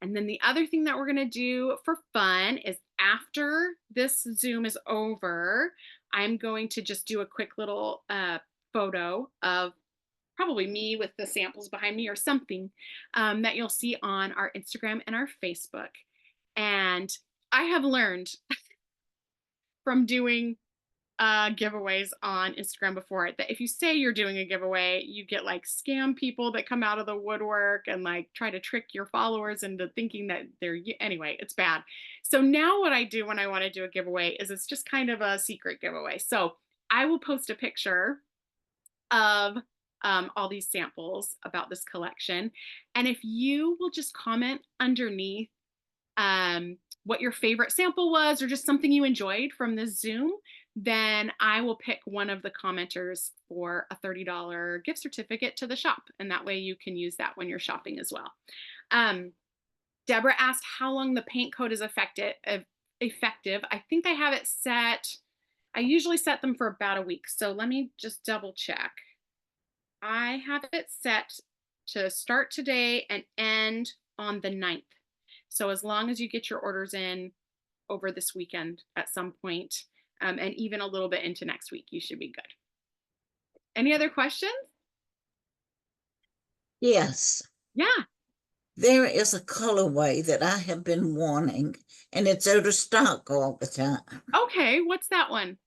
And then the other thing that we're going to do for fun is after this Zoom is over, I'm going to just do a quick little photo of probably me with the samples behind me or something that you'll see on our Instagram and our Facebook. And I have learned from doing giveaways on Instagram before that if you say you're doing a giveaway, you get like scam people that come out of the woodwork and like try to trick your followers into thinking that anyway, it's bad. So now what I do when I want to do a giveaway is it's just kind of a secret giveaway. So I will post a picture of all these samples about this collection. And if you will just comment underneath what your favorite sample was or just something you enjoyed from this Zoom, then I will pick one of the commenters for a $30 gift certificate to the shop. And that way you can use that when you're shopping as well. Deborah asked how long the paint code is effective. I think I have it set. I usually set them for about a week. So let me just double check. I have it set to start today and end on the 9th. So as long as you get your orders in over this weekend at some point, and even a little bit into next week. You should be good. Any other questions? Yes. Yeah. There is a colorway that I have been wanting, and it's out of stock all the time. Okay, what's that one?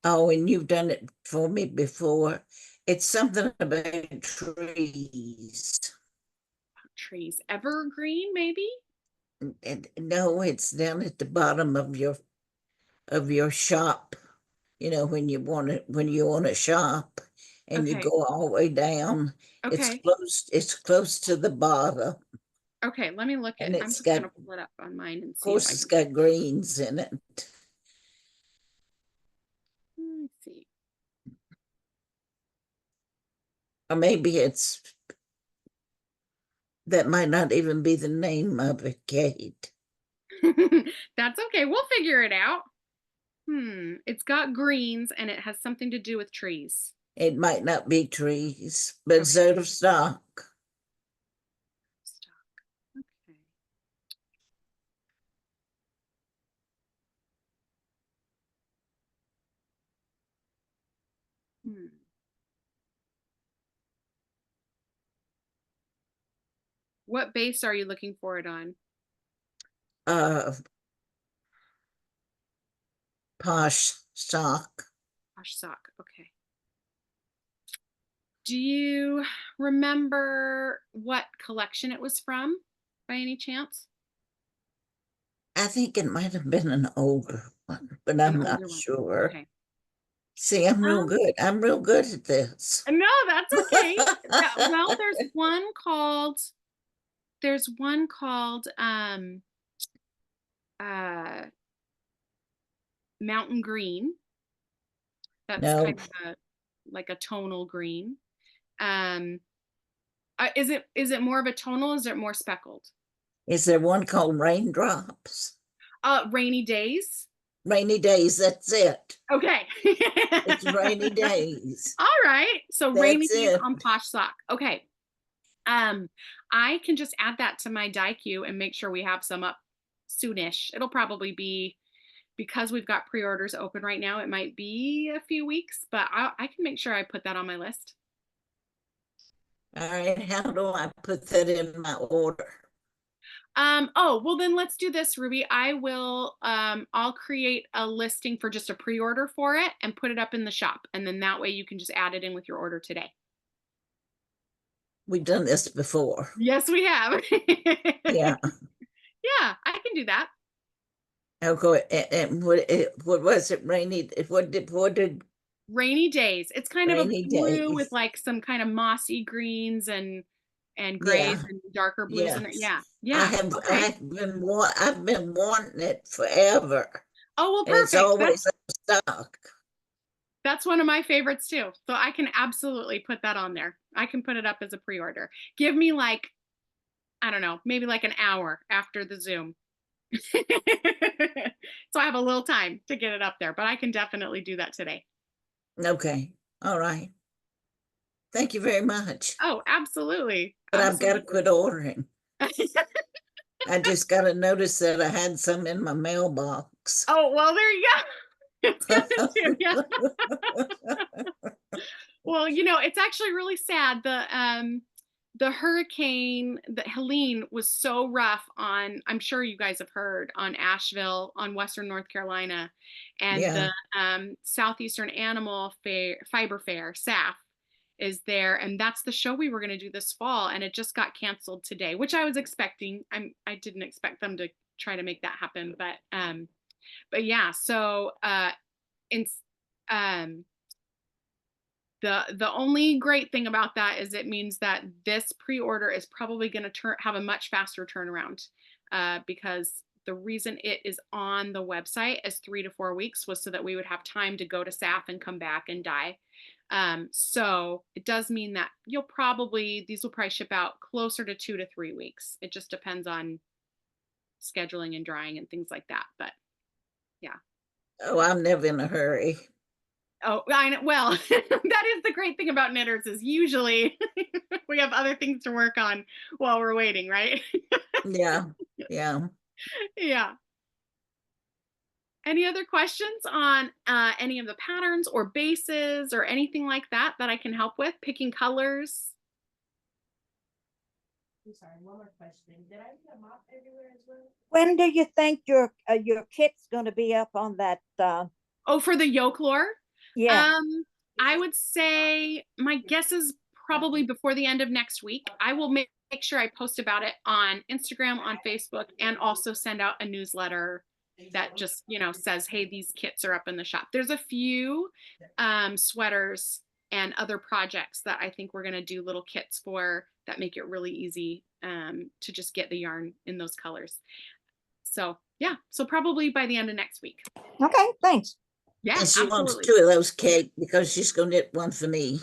Oh, and you've done it for me before. It's something about trees. Trees. Evergreen, maybe? And no, it's down at the bottom of your shop. You know, when you want to shop and you Okay. go all the way down, Okay. it's close to the bottom. Okay, let me look at And it. I'm it's just got, gonna pull it up on mine and of see if course, I it's can. got greens in it. Let's see. Or maybe that might not even be the name of it, Kate. That's okay. We'll figure it out. It's got greens and it has something to do with trees. It might not be trees, but it's out of stock. Stock. Okay. What base are you looking for it on? Posh Sock. Posh Sock. Okay. Do you remember what collection it was from by any chance? I think it might have been an older one, but I'm not sure. Okay. See, I'm real good. I'm real good at this. No, that's okay. Well, there's one called Mountain Green. That's kind of like a tonal green. Is it more of a tonal? Is it more speckled? Is there one called Raindrops? Rainy Days. Rainy Days, that's it. Okay. It's Rainy Days. All right. So that's Rainy Days it. on Posh Sock. Okay. I can just add that to my die queue and make sure we have some up soonish. It'll probably be, because we've got pre-orders open right now, it might be a few weeks, but I can make sure I put that on my list. All right, how do I put that in my order? Oh, well then let's do this, Ruby. I'll create a listing for just a pre-order for it and put it up in the shop. And then that way you can just add it in with your order today. We've done this before. Yes, we have. Yeah. Yeah, I can do that. Okay, and what was it? What did Rainy Days. It's kind of a Rainy blue Days. with like some kind of mossy greens and grays and darker blues in it. Yeah. Yeah. I've been wanting it forever. Oh, well, And it's perfect. always in stock. That's one of my favorites too. So I can absolutely put that on there. I can put it up as a pre-order. Give me like, I don't know, maybe like an hour after the Zoom. So I have a little time to get it up there, but I can definitely do that today. Okay. All right. Thank you very much. Oh, absolutely. But I've got to quit ordering. I just got to notice that I had some in my mailbox. Oh, well, there you go. It's coming to you. Well, it's actually really sad. The hurricane, the Helin, was so rough on, I'm sure you guys have heard, on Asheville, on Western North Carolina, and the Southeastern Animal Fiber Fair, SAF, is there, and that's the show we were going to do this fall, and it just got canceled today, which I was expecting. I didn't expect them to try to make that happen, but yeah. So the only great thing about that is it means that this pre-order is probably going to have a much faster turnaround, because the reason it is on the website as 3 to 4 weeks was so that we would have time to go to SAF and come back and dye. So it does mean that these will probably ship out closer to 2 to 3 weeks. It just depends on scheduling and drying and things like that. But yeah. Oh, I'm never in a hurry. Oh, I know. Well, that is the great thing about knitters, is usually we have other things to work on while we're waiting, right? Yeah. Yeah. Yeah. Any other questions on any of the patterns or bases or anything like that that I can help with? Picking colors? I'm sorry, one more question. Did I get a mop everywhere as well? When do you think your kit's going to be up on that? Oh, for the yoke lore? Yeah. I would say my guess is probably before the end of next week. I will make sure I post about it on Instagram, on Facebook, and also send out a newsletter that just, you know, says, hey, these kits are up in the shop. There's a few sweaters and other projects that I think we're going to do little kits for that make it really easy to just get the yarn in those colors. So yeah, so probably by the end of next week. Okay, thanks. Yeah, And she wants absolutely. 2 of those, Kate, because she's going to knit one for me.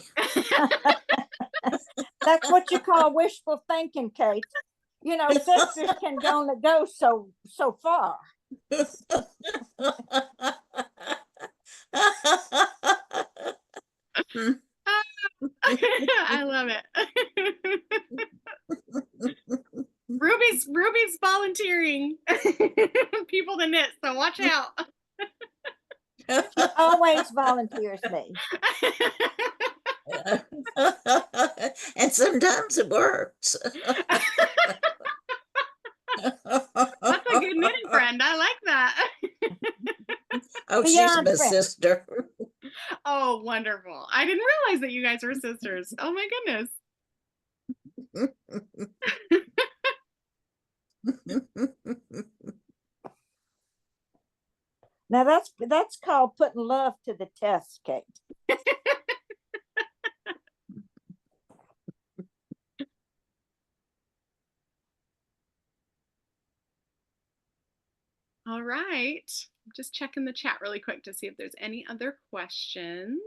That's what you call wishful thinking, Kate. You know, sisters can only go so far. I love it. Ruby's volunteering people to knit, so watch out. She always volunteers me. And sometimes it works. That's a good knitting friend. I like that. Oh, she's Beyond my friend. sister. Oh, wonderful. I didn't realize that you guys were sisters. Oh my goodness. Now that's called putting love to the test, Kate. All right. I'm just checking the chat really quick to see if there's any other questions.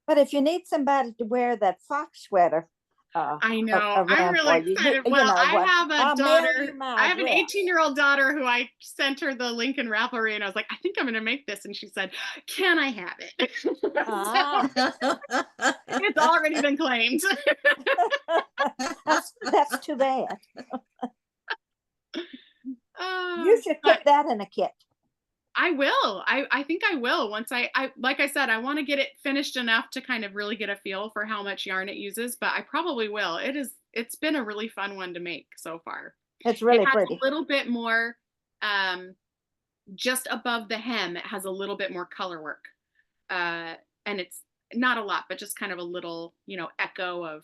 But if you need somebody to wear that fox sweater, I know. I'm around really for you, excited. you Well, know I what, have a I'll mail daughter. you my I have an address. 18-year-old daughter who I sent her the link in Ravelry, and I was like, I think I'm going to make this. And she said, can I have it? Ah. So, it's already been claimed. That's too bad. Oh, You should but put that in a kit. I will. I think I will. Once I like I said, I want to get it finished enough to kind of really get a feel for how much yarn it uses, but I probably will. It's been a really fun one to make so far. It's really It has pretty. a little bit more just above the hem, it has a little bit more color work. And it's not a lot, but just kind of a little, you know, echo of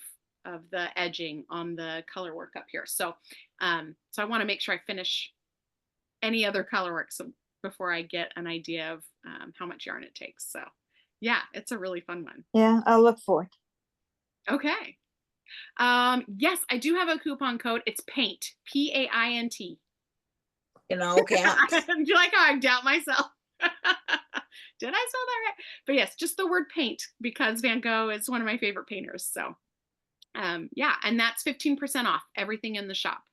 the edging on the color work up here. So so I want to make sure I finish any other color work before I get an idea of how much yarn it takes. So yeah, it's a really fun one. Yeah, I'll look for it. Okay. Yes, I do have a coupon code. It's PAINT, PAINT. In all caps. Do you like how I doubt myself? Did I spell that right? But yes, just the word paint, because Van Gogh is one of my favorite painters. So yeah, and that's 15% off everything in the shop.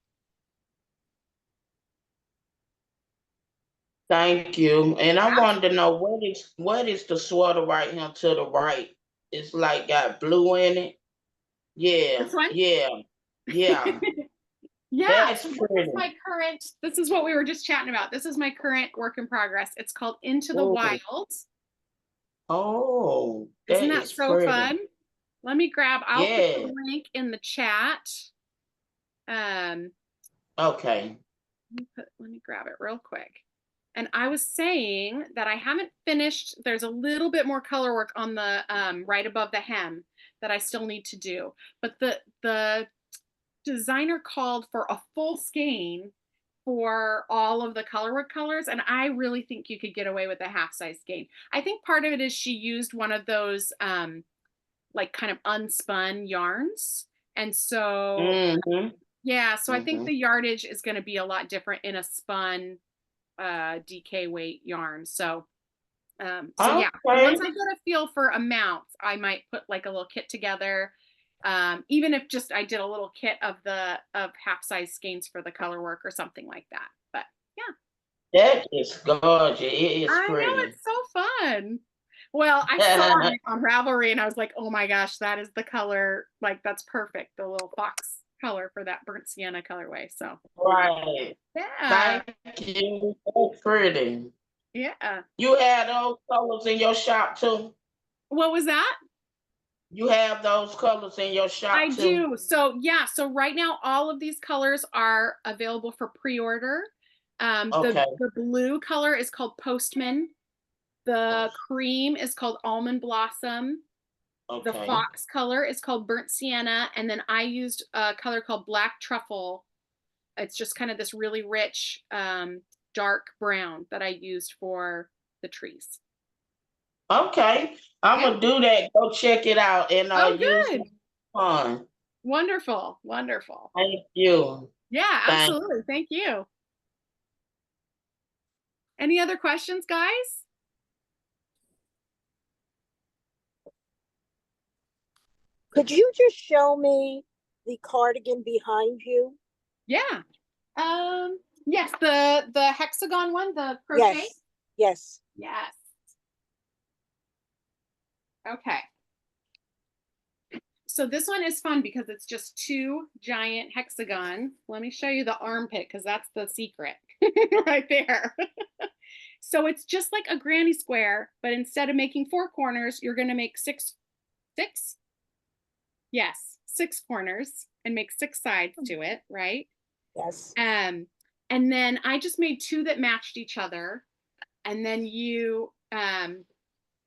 Thank you. And I wanted to know what is the sweater right here to the right? It's like got blue in it. Yeah. This one? Yeah. Yeah. Yeah, That's so pretty. this is what we were just chatting about. This is my current work in progress. It's called Into the Oh. Wild. Oh, Isn't that is so pretty. fun? Let me grab, I'll put Yeah. the link in the chat. Okay. Let me grab it real quick. And I was saying that I haven't finished. There's a little bit more color work on the right above the hem that I still need to do. But the designer called for a full skein for all of the color work colors, and I really think you could get away with a half size skein. I think part of it is she used one of those like kind of unspun yarns, and so yeah, so I think the yardage is going to be a lot different in a spun DK weight yarn. So so yeah, once I get a feel for amounts, I might put like a little kit together. Even if just I did a little kit of half size skeins for the color work or something like that. But yeah, That is gorgeous. It is I pretty. know, it's so fun. Well, I saw it on Ravelry and I was like, oh my gosh, that is the color, like that's perfect, the little fox color for that burnt sienna colorway. So Right. yeah, Thank you. So pretty. Yeah. You have those colors in your shop too? What was that? You have those colors in your shop I too? do. So yeah, so right now all of these colors are available for pre-order. Okay. The blue color is called Postman. The cream is called Almond Blossom. The Okay. fox color is called Burnt Sienna. And then I used a color called Black Truffle. It's just kind of this really rich, dark brown that I used for the trees. Okay. I'm Yeah. gonna do that. Go check it out and Oh, use good. it. Fun. Wonderful. Wonderful. Thank you. Yeah, Thank absolutely. Thank you. Any other questions, guys? Could you just show me the cardigan behind you? Yeah. Yes, the hexagon one, the crochet. Yes. Yes. Yes. Okay. So this one is fun because it's just two giant hexagons. Let me show you the armpit because that's the secret right there. So it's just like a granny square, but instead of making 4 corners, you're going to make six? Yes, 6 corners and make 6 sides to it, right? Yes. And then I just made 2 that matched each other. And then you,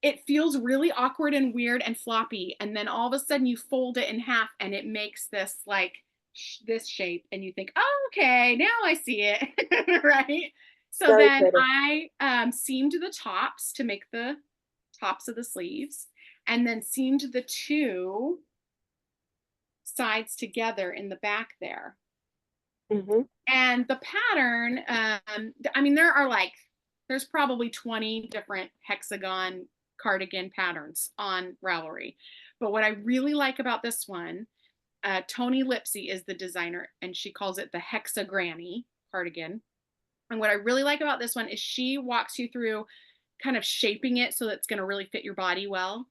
it feels really awkward and weird and floppy. And then all of a sudden you fold it in half and it makes this like this shape. And you think, oh, okay, now I see it, right? So Very then pretty. I seamed the tops to make the tops of the sleeves and then seamed the 2 sides together in the back there. Mm-hmm. And the pattern, I mean, there's probably 20 different hexagon cardigan patterns on Ravelry. But what I really like about this one, Toni Lipsey is the designer, and she calls it the Hexagranny cardigan. And what I really like about this one is she walks you through kind of shaping it so that it's going to really fit your body well.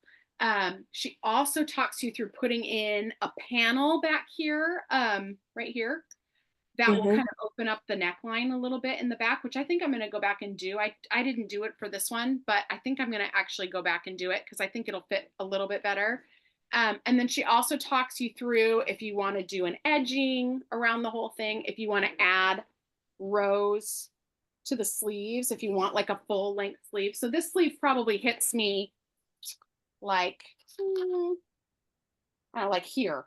She also talks you through putting in a panel back here, right here, that will kind of open up the neckline a little bit in the back, which I think I'm going to go back and do. I didn't do it for this one, but I think I'm going to actually go back and do it because I think it'll fit a little bit better. And then she also talks you through if you want to do an edging around the whole thing, if you want to add rows to the sleeves, if you want like a full length sleeve. So this sleeve probably hits me like, like here,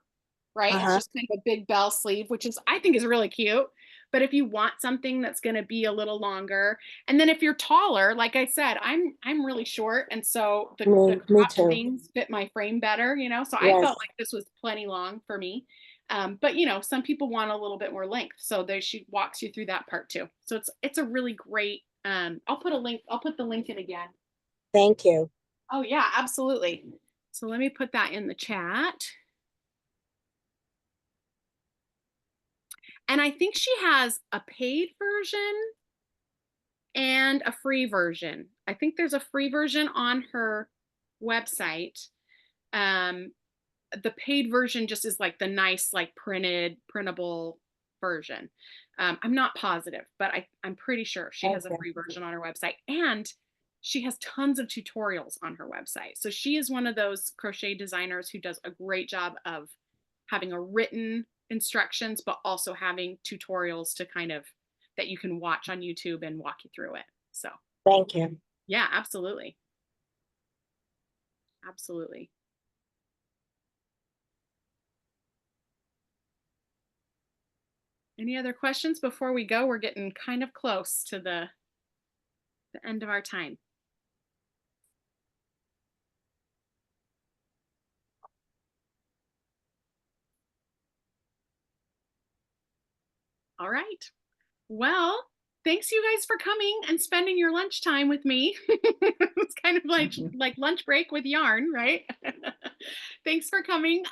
right? It's just kind of a big bell sleeve, which is, I think is really cute. But if you want something that's going to be a little longer, and then if you're taller, like I said, I'm really short. And so the crop things fit my frame better, you know? So I felt like this was plenty long for me. But you know, some people want a little bit more length. So she walks you through that part too. So it's a really great, I'll put the link in again. Thank you. Oh yeah, absolutely. So let me put that in the chat. And I think she has a paid version and a free version. I think there's a free version on her website. The paid version just is like the nice, like printable version. I'm not positive, but I'm pretty sure she has a free version on her website. And she has tons of tutorials on her website. So she is one of those crochet designers who does a great job of having a written instructions, but also having tutorials to kind of that you can watch on YouTube and walk you through it. So thank you. Yeah, absolutely. Absolutely. Any other questions before we go? We're getting kind of close to the end of our time. All right. Well, thanks you guys for coming and spending your lunchtime with me. It's kind of like lunch break with yarn, right? Thanks for coming.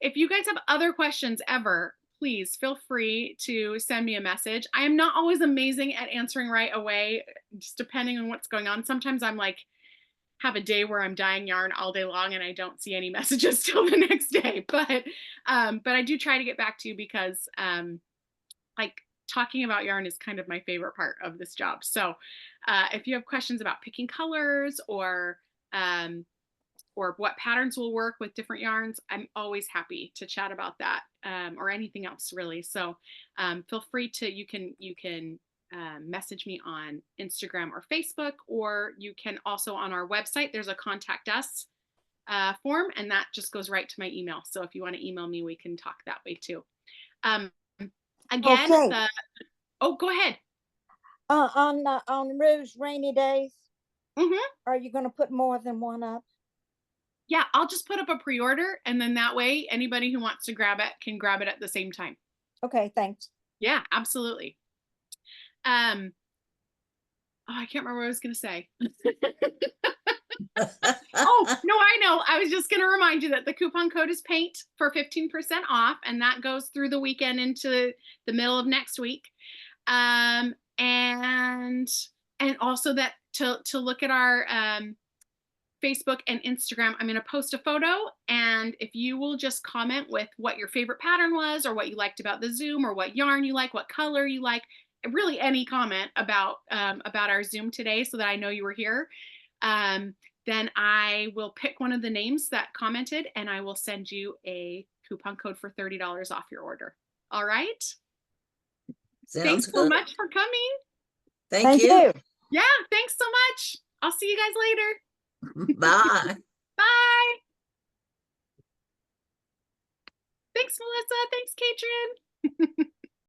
If you guys have other questions ever, please feel free to send me a message. I am not always amazing at answering right away, just depending on what's going on. Sometimes I'm like, have a day where I'm dyeing yarn all day long and I don't see any messages till the next day. But I do try to get back to you because like talking about yarn is kind of my favorite part of this job. So if you have questions about picking colors or what patterns will work with different yarns, I'm always happy to chat about that, or anything else really. So feel free to, you can message me on Instagram or Facebook, or you can also on our website, there's a contact us form, and that just goes right to my email. So if you want to email me, we can talk that way too. Again, Okay. oh, go ahead. On Rue's rainy days, Mm-hmm. are you going to put more than one up? Yeah, I'll just put up a pre-order, and then that way anybody who wants to grab it can grab it at the same time. Okay, thanks. Yeah, absolutely. Oh, I can't remember what I was going to say. Oh, no, I know. I was just going to remind you that the coupon code is PAINT for 15% off, and that goes through the weekend into the middle of next week. And also that to look at our Facebook and Instagram, I'm going to post a photo, and if you will just comment with what your favorite pattern was, or what you liked about the Zoom, or what yarn you like, what color you like, really any comment about our Zoom today, so that I know you were here, then I will pick one of the names that commented, and I will send you a coupon code for $30 off your order. All right. Thanks so much for coming. Thank you. Yeah, thanks so much. I'll see you guys later. Bye. Bye. Thanks, Melissa. Thanks, Katrin.